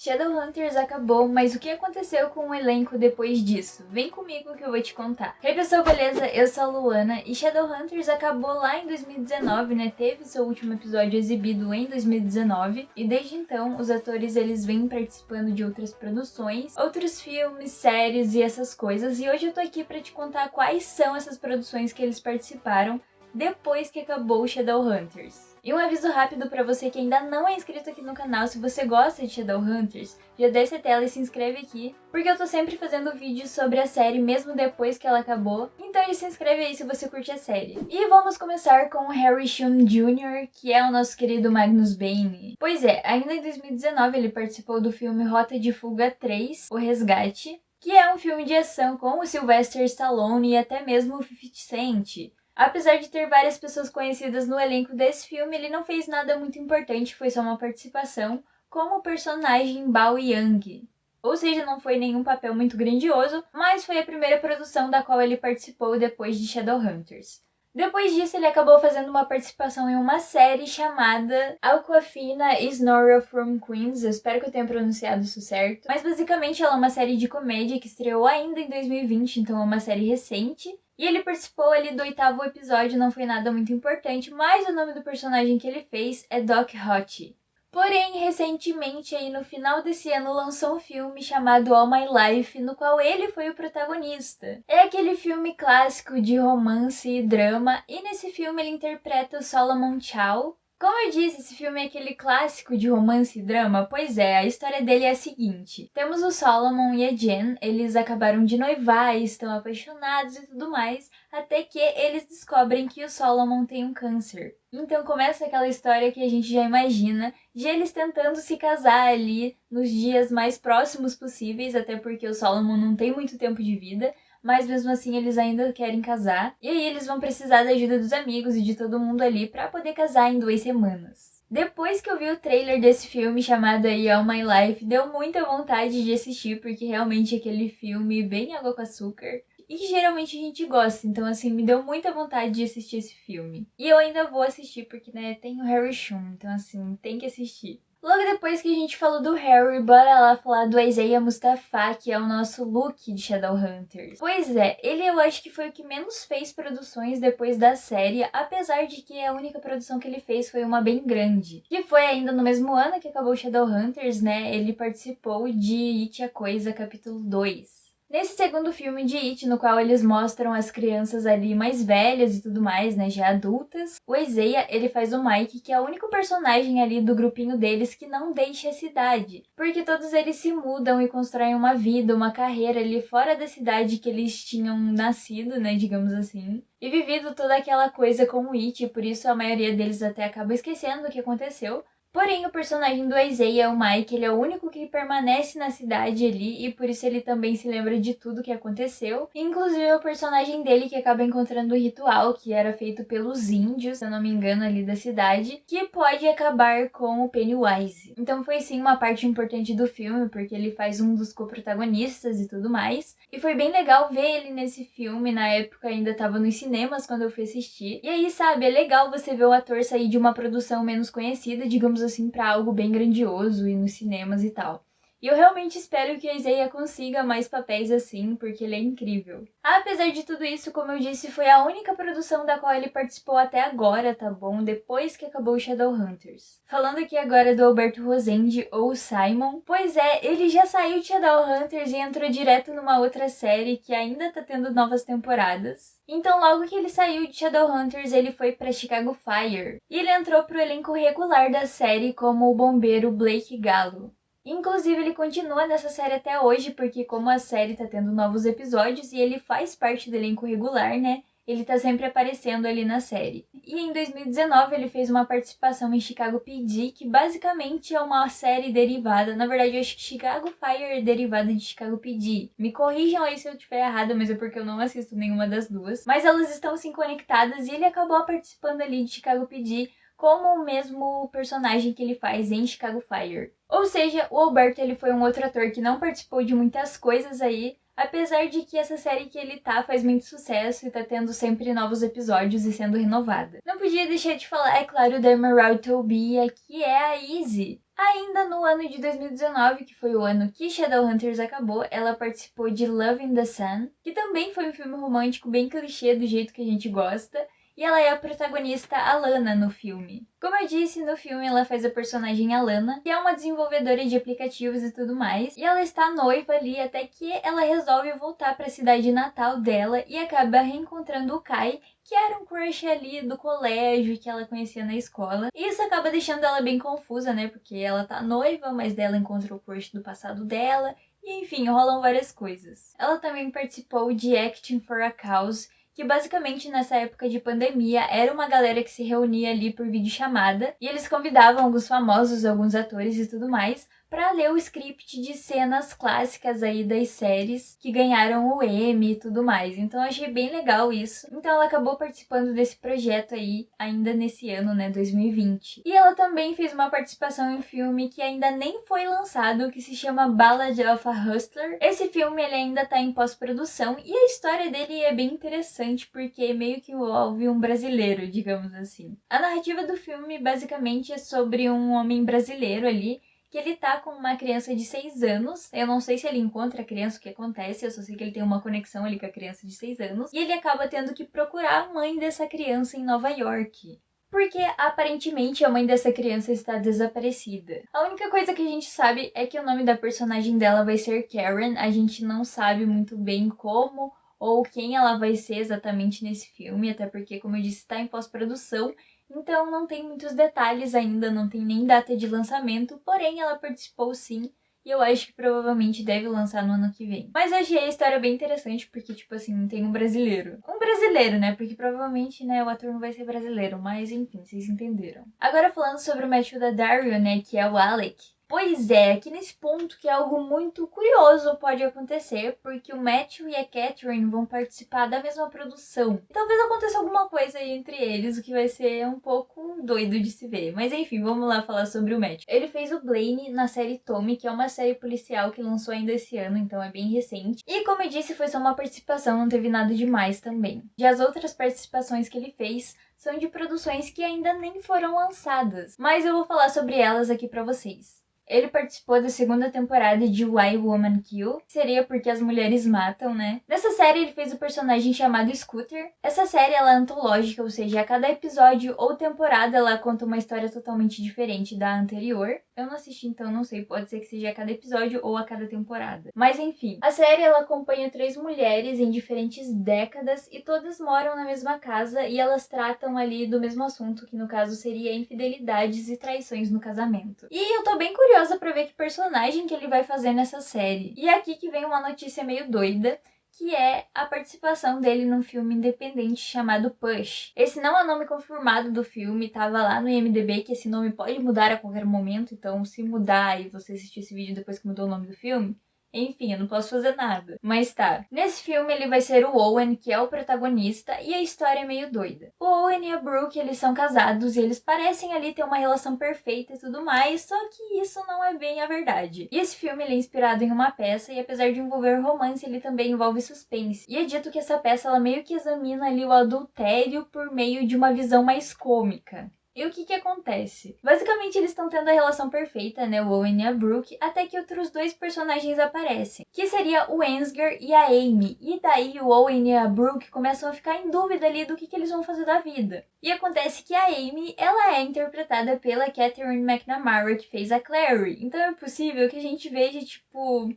Shadowhunters acabou, mas o que aconteceu com o elenco depois disso? Vem comigo que eu vou te contar. Hey pessoal, beleza? Eu sou a Luana e Shadowhunters acabou lá em 2019, né? Teve seu último episódio exibido em 2019 e desde então os atores eles vêm participando de outras produções, outros filmes, séries e essas coisas. E hoje eu tô aqui pra te contar quais são essas produções que eles participaram depois que acabou Shadowhunters. E um aviso rápido pra você que ainda não é inscrito aqui no canal, se você gosta de Shadowhunters, já desce a tela e se inscreve aqui, porque eu tô sempre fazendo vídeos sobre a série mesmo depois que ela acabou, então já se inscreve aí se você curte a série. E vamos começar com o Harry Shum Jr., que é o nosso querido Magnus Bane. Pois é, ainda em 2019 ele participou do filme Rota de Fuga 3, O Resgate, que é um filme de ação com o Sylvester Stallone e até mesmo o 50 Cent. Apesar de ter várias pessoas conhecidas no elenco desse filme, ele não fez nada muito importante, foi só uma participação como o personagem Bao Yang. Ou seja, não foi nenhum papel muito grandioso, mas foi a primeira produção da qual ele participou depois de Shadowhunters. Depois disso, ele acabou fazendo uma participação em uma série chamada Awkwafina is Nora from Queens. Eu espero que eu tenha pronunciado isso certo. Mas basicamente ela é uma série de comédia que estreou ainda em 2020, então é uma série recente. E ele participou ali do 8º episódio, não foi nada muito importante, mas o nome do personagem que ele fez é Doc Hot. Porém, recentemente, aí no final desse ano, lançou um filme chamado All My Life, no qual ele foi o protagonista. É aquele filme clássico de romance e drama, e nesse filme ele interpreta o Solomon Chow. Como eu disse, esse filme é aquele clássico de romance e drama. Pois é, a história dele é a seguinte. Temos o Solomon e a Jen, eles acabaram de noivar e estão apaixonados e tudo mais, até que eles descobrem que o Solomon tem um câncer. Então começa aquela história que a gente já imagina, de eles tentando se casar ali nos dias mais próximos possíveis, até porque o Solomon não tem muito tempo de vida, mas mesmo assim eles ainda querem casar. E aí eles vão precisar da ajuda dos amigos e de todo mundo ali pra poder casar em 2 semanas. Depois que eu vi o trailer desse filme chamado aí All My Life, deu muita vontade de assistir, porque realmente é aquele filme bem água com açúcar. E que geralmente a gente gosta, então assim, me deu muita vontade de assistir esse filme. E eu ainda vou assistir, porque né, tem o Harry Shum, então assim, tem que assistir. Logo depois que a gente falou do Harry, bora lá falar do Isaiah Mustafa, que é o nosso Luke de Shadowhunters. Pois é, ele eu acho que foi o que menos fez produções depois da série, apesar de que a única produção que ele fez foi uma bem grande. Que foi ainda no mesmo ano que acabou Shadowhunters, né? Ele participou de It a Coisa, capítulo 2. Nesse segundo filme de It, no qual eles mostram as crianças ali mais velhas e tudo mais, né, já adultas, o Isaiah, ele faz o Mike, que é o único personagem ali do grupinho deles que não deixa a cidade. Porque todos eles se mudam e constroem uma vida, uma carreira ali fora da cidade que eles tinham nascido, né, digamos assim. E vivido toda aquela coisa com o It, e por isso a maioria deles até acaba esquecendo o que aconteceu. Porém, o personagem do Isaiah, o Mike, ele é o único que permanece na cidade ali e por isso ele também se lembra de tudo que aconteceu. Inclusive, é o personagem dele que acaba encontrando o ritual que era feito pelos índios, se eu não me engano, ali da cidade, que pode acabar com o Pennywise. Então foi sim uma parte importante do filme, porque ele faz um dos co-protagonistas e tudo mais. E foi bem legal ver ele nesse filme, na época ainda tava nos cinemas quando eu fui assistir. E aí, sabe, é legal você ver o ator sair de uma produção menos conhecida, digamos assim, para algo bem grandioso e nos cinemas e tal. E eu realmente espero que a Isaiah consiga mais papéis assim, porque ele é incrível. Apesar de tudo isso, como eu disse, foi a única produção da qual ele participou até agora, tá bom? Depois que acabou o Shadowhunters. Falando aqui agora do Alberto Rosende, ou Simon. Pois é, ele já saiu de Shadowhunters e entrou direto numa outra série que ainda tá tendo novas temporadas. Então, logo que ele saiu de Shadowhunters, ele foi pra Chicago Fire. E ele entrou pro elenco regular da série como o bombeiro Blake Gallo. Inclusive, ele continua nessa série até hoje, porque como a série tá tendo novos episódios e ele faz parte do elenco regular, né? Ele tá sempre aparecendo ali na série. E em 2019 ele fez uma participação em Chicago PD, que basicamente é uma série derivada. Na verdade, eu acho que Chicago Fire é derivada de Chicago PD. Me corrijam aí se eu estiver errada, mas é porque eu não assisto nenhuma das duas. Mas elas estão sim conectadas e ele acabou participando ali de Chicago PD como o mesmo personagem que ele faz em Chicago Fire. Ou seja, o Alberto ele foi um outro ator que não participou de muitas coisas aí, apesar de que essa série que ele tá faz muito sucesso e tá tendo sempre novos episódios e sendo renovada. Não podia deixar de falar, é claro, da Emerald Tobia, que é a Izzy. Ainda no ano de 2019, que foi o ano que Shadowhunters acabou, ela participou de Love in the Sun, que também foi um filme romântico bem clichê do jeito que a gente gosta, e ela é a protagonista Alana no filme. Como eu disse, no filme ela faz a personagem Alana, que é uma desenvolvedora de aplicativos e tudo mais, e ela está noiva ali até que ela resolve voltar para a cidade natal dela e acaba reencontrando o Kai, que era um crush ali do colégio que ela conhecia na escola. E isso acaba deixando ela bem confusa, né? Porque ela tá noiva, mas dela encontra o crush do passado dela. E enfim, rolam várias coisas. Ela também participou de Acting for a Cause, que basicamente nessa época de pandemia era uma galera que se reunia ali por videochamada e eles convidavam alguns famosos, alguns atores e tudo mais para ler o script de cenas clássicas aí das séries que ganharam o Emmy e tudo mais. Então eu achei bem legal isso. Então ela acabou participando desse projeto aí ainda nesse ano, né, 2020. E ela também fez uma participação em um filme que ainda nem foi lançado, que se chama Ballad of a Hustler. Esse filme ele ainda tá em pós-produção e a história dele é bem interessante porque meio que envolve um brasileiro, digamos assim. A narrativa do filme basicamente é sobre um homem brasileiro ali que ele tá com uma criança de 6 anos. Eu não sei se ele encontra a criança, o que acontece, eu só sei que ele tem uma conexão ali com a criança de 6 anos. E ele acaba tendo que procurar a mãe dessa criança em Nova York, porque aparentemente a mãe dessa criança está desaparecida. A única coisa que a gente sabe é que o nome da personagem dela vai ser Karen. A gente não sabe muito bem como ou quem ela vai ser exatamente nesse filme, até porque, como eu disse, está em pós-produção. Então não tem muitos detalhes ainda, não tem nem data de lançamento, porém ela participou sim, e eu acho que provavelmente deve lançar no ano que vem. Mas eu achei a história bem interessante, porque, tipo assim, tem um brasileiro. Um brasileiro, né? Porque provavelmente, né, o ator não vai ser brasileiro, mas enfim, vocês entenderam. Agora falando sobre o Matthew da Dario, né, que é o Alec. Pois é, aqui nesse ponto que algo muito curioso pode acontecer, porque o Matthew e a Catherine vão participar da mesma produção. E talvez aconteça alguma coisa aí entre eles, o que vai ser um pouco doido de se ver. Mas enfim, vamos lá falar sobre o Matthew. Ele fez o Blaine na série Tommy, que é uma série policial que lançou ainda esse ano, então é bem recente. E como eu disse, foi só uma participação, não teve nada demais também. Já as outras participações que ele fez são de produções que ainda nem foram lançadas, mas eu vou falar sobre elas aqui pra vocês. Ele participou da segunda temporada de Why Women Kill, que seria porque as mulheres matam, né? Nessa série ele fez o personagem chamado Scooter. Essa série ela é antológica, ou seja, a cada episódio ou temporada ela conta uma história totalmente diferente da anterior. Eu não assisti, então não sei, pode ser que seja a cada episódio ou a cada temporada. Mas enfim, a série ela acompanha 3 mulheres em diferentes décadas e todas moram na mesma casa e elas tratam ali do mesmo assunto, que no caso seria infidelidades e traições no casamento. E eu tô bem curiosa pra ver que personagem que ele vai fazer nessa série. E é aqui que vem uma notícia meio doida, que é a participação dele num filme independente chamado Push. Esse não é o nome confirmado do filme, tava lá no IMDb que esse nome pode mudar a qualquer momento, então se mudar e você assistir esse vídeo depois que mudou o nome do filme, enfim, eu não posso fazer nada. Mas tá. Nesse filme ele vai ser o Owen, que é o protagonista, e a história é meio doida. O Owen e a Brooke, eles são casados e eles parecem ali ter uma relação perfeita e tudo mais, só que isso não é bem a verdade. E esse filme ele é inspirado em uma peça e apesar de envolver romance, ele também envolve suspense. E é dito que essa peça ela meio que examina ali o adultério por meio de uma visão mais cômica. E o que acontece? Basicamente eles estão tendo a relação perfeita, né, o Owen e a Brooke, até que outros 2 personagens aparecem, que seria o Ansgar e a Amy. E daí o Owen e a Brooke começam a ficar em dúvida ali do que eles vão fazer da vida. E acontece que a Amy, ela é interpretada pela Catherine McNamara, que fez a Clary. Então é possível que a gente veja, tipo,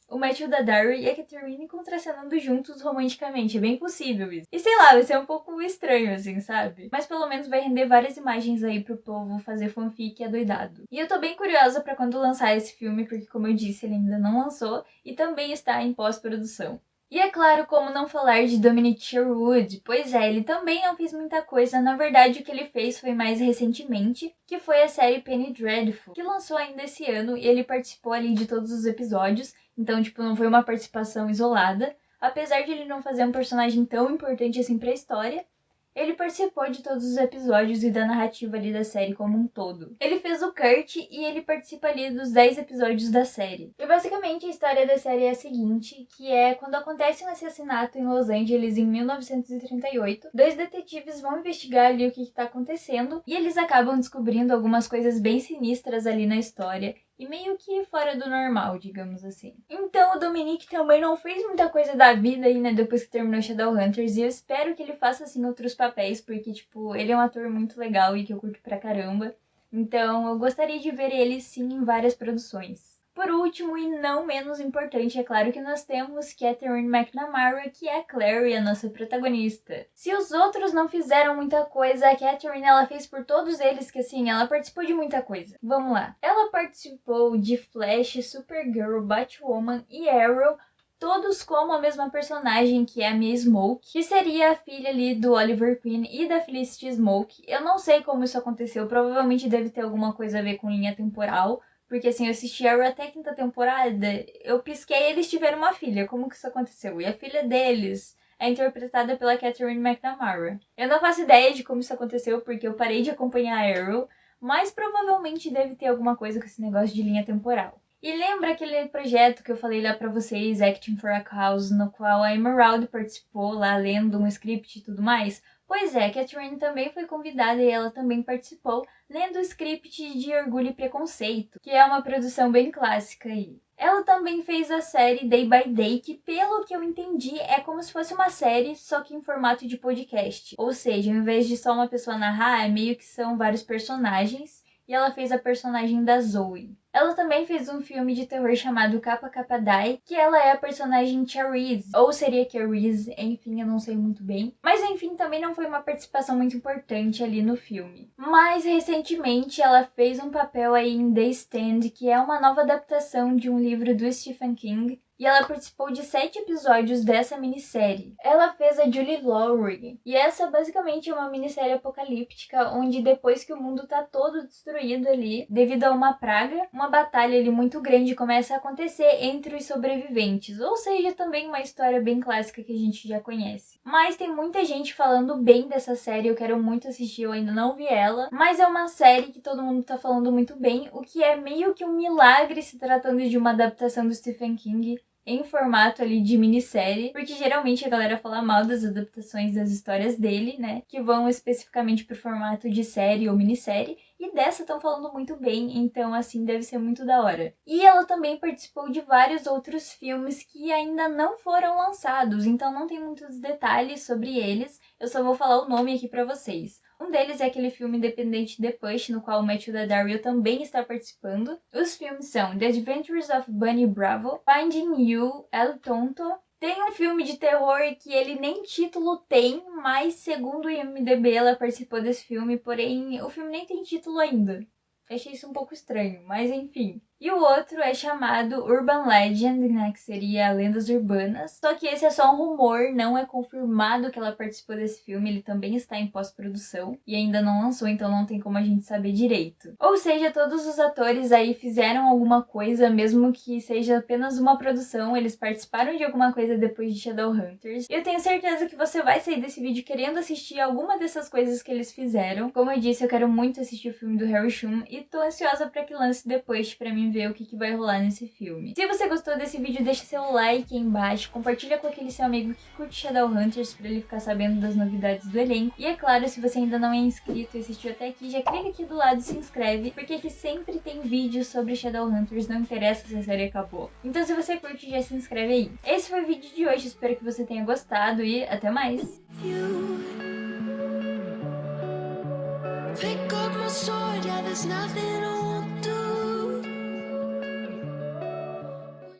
o Matthew da Dario e a Catherine contracenando juntos romanticamente. É bem possível isso. E sei lá, vai ser um pouco estranho assim, sabe? Mas pelo menos vai render várias imagens aí pro povo fazer fanfic adoidado. E eu tô bem curiosa pra quando lançar esse filme, porque como eu disse, ele ainda não lançou e também está em pós-produção. E é claro, como não falar de Dominic Sherwood? Pois é, ele também não fez muita coisa. Na verdade, o que ele fez foi mais recentemente, que foi a série Penny Dreadful, que lançou ainda esse ano e ele participou ali de todos os episódios. Então, tipo, não foi uma participação isolada. Apesar de ele não fazer um personagem tão importante assim pra história, Ele participou de todos os episódios e da narrativa ali da série como um todo. Ele fez o Kurt e ele participa ali dos 10 episódios da série. E basicamente a história da série é a seguinte, que é quando acontece um assassinato em Los Angeles em 1938, dois detetives vão investigar ali o que está acontecendo e eles acabam descobrindo algumas coisas bem sinistras ali na história. E meio que fora do normal, digamos assim. Então o Dominic também não fez muita coisa da vida aí, né, depois que terminou Shadowhunters. E eu espero que ele faça, assim, outros papéis, porque, tipo, ele é um ator muito legal e que eu curto pra caramba. Então eu gostaria de ver ele, sim, em várias produções. Por último, e não menos importante, é claro que nós temos Catherine McNamara, que é a Clary, a nossa protagonista. Se os outros não fizeram muita coisa, a Catherine, ela fez por todos eles, que assim, ela participou de muita coisa. Vamos lá. Ela participou de Flash, Supergirl, Batwoman e Arrow, todos como a mesma personagem, que é a Mia Smoke, que seria a filha ali do Oliver Queen e da Felicity Smoke. Eu não sei como isso aconteceu, provavelmente deve ter alguma coisa a ver com linha temporal, porque assim, eu assisti Arrow até a quinta temporada, eu pisquei e eles tiveram uma filha. Como que isso aconteceu? E a filha deles é interpretada pela Catherine McNamara. Eu não faço ideia de como isso aconteceu, porque eu parei de acompanhar Arrow, mas provavelmente deve ter alguma coisa com esse negócio de linha temporal. E lembra aquele projeto que eu falei lá pra vocês, Acting for a Cause, no qual a Emerald participou lá lendo um script e tudo mais? Pois é, Catherine também foi convidada e ela também participou lendo o script de Orgulho e Preconceito, que é uma produção bem clássica aí. Ela também fez a série Day by Day, que pelo que eu entendi é como se fosse uma série, só que em formato de podcast. Ou seja, ao invés de só uma pessoa narrar, é meio que são vários personagens, e ela fez a personagem da Zoe. Ela também fez um filme de terror chamado Kappa Kappa Die, que ela é a personagem Charisse, ou seria Charisse, enfim, eu não sei muito bem. Mas enfim, também não foi uma participação muito importante ali no filme. Mas recentemente ela fez um papel aí em The Stand, que é uma nova adaptação de um livro do Stephen King, e ela participou de 7 episódios dessa minissérie. Ela fez a Julie Lowry, e essa basicamente é uma minissérie apocalíptica, onde depois que o mundo tá todo destruído ali, devido a uma praga, uma batalha ali muito grande começa a acontecer entre os sobreviventes, ou seja, também uma história bem clássica que a gente já conhece. Mas tem muita gente falando bem dessa série, eu quero muito assistir, eu ainda não vi ela, mas é uma série que todo mundo tá falando muito bem, o que é meio que um milagre se tratando de uma adaptação do Stephen King em formato ali de minissérie, porque geralmente a galera fala mal das adaptações das histórias dele, né, que vão especificamente pro formato de série ou minissérie, e dessa estão falando muito bem, então assim deve ser muito da hora. E ela também participou de vários outros filmes que ainda não foram lançados, então não tem muitos detalhes sobre eles, eu só vou falar o nome aqui pra vocês. Um deles é aquele filme independente The Push, no qual o Matthew Daddario também está participando. Os filmes são The Adventures of Bunny Bravo, Finding You, El Tonto. Tem um filme de terror que ele nem título tem, mas segundo o IMDb ela participou desse filme, porém o filme nem tem título ainda. Achei isso um pouco estranho, mas enfim. E o outro é chamado Urban Legend, né, que seria Lendas Urbanas. Só que esse é só um rumor, não é confirmado que ela participou desse filme. Ele também está em pós-produção e ainda não lançou, então não tem como a gente saber direito. Ou seja, todos os atores aí fizeram alguma coisa, mesmo que seja apenas uma produção. Eles participaram de alguma coisa depois de Shadowhunters. E eu tenho certeza que você vai sair desse vídeo querendo assistir alguma dessas coisas que eles fizeram. Como eu disse, eu quero muito assistir o filme do Harry Shum e tô ansiosa pra que lance depois pra mim ver o que vai rolar nesse filme. Se você gostou desse vídeo, deixa seu like aí embaixo, compartilha com aquele seu amigo que curte Shadowhunters pra ele ficar sabendo das novidades do elenco. E é claro, se você ainda não é inscrito e assistiu até aqui, já clica aqui do lado e se inscreve, porque aqui sempre tem vídeos sobre Shadowhunters, não interessa se a série acabou. Então se você curte, já se inscreve aí. Esse foi o vídeo de hoje, espero que você tenha gostado e até mais! Pick up my sword, yeah, there's nothing